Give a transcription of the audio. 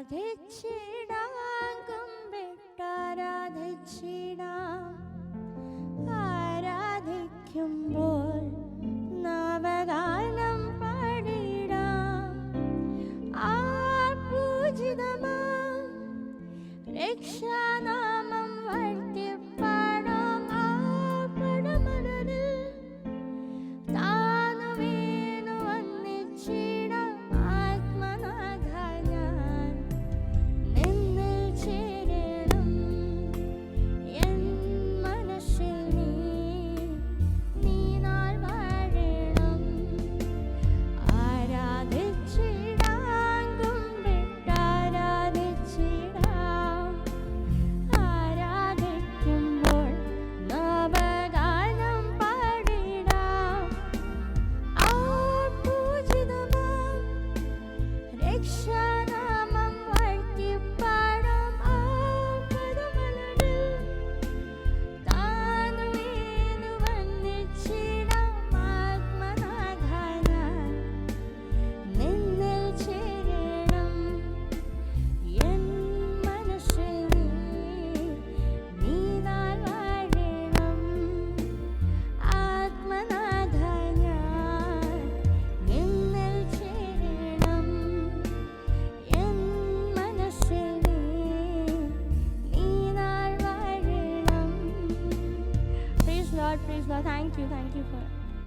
ആരാധിച്ചിടാം കുമ്പിട്ടാരാധിച്ചിടാം. ആരാധിക്കുമ്പോൾ നവഗാനം പാടിടാം. ആ പൂജിതമാം രക്ഷാനാമം വാഴ്ത്തിപ്പാടാം. ആ പടമലരിൽ താനു വീണു വന്നിച്ചിടാം. ആത്മനാഥ ഞാൻ നിന്നിൽ ചേരണം. എൻ മനസ്സിൽ നീ നാൾ വാഴണം. ആരാധിച്ചിടാം കുമ്പിട്ടാരാധിച്ചിടാം. ആരാധിക്കുമ്പോൾ നവഗാനം പാടിടാം. ആ പൂജിതമാം രക്ഷാനാമം വാഴ്ത്തിപ്പാടാം. ആ പദമലരിൽ താനു വീണു വന്നിച്ചിടാം. ആത്മനാഥ ഞാൻ നിന്നിൽ ചേരണം. എൻ മനസ്സിൽ നീ നാൾ വാഴണം. ആത്മനാഥ ഞാൻ നിന്നിൽ ചേരണം. എൻ മനസ്സിൽ നീ നാൾ വാഴണം. Praise Lord, praise Lord. Thank you for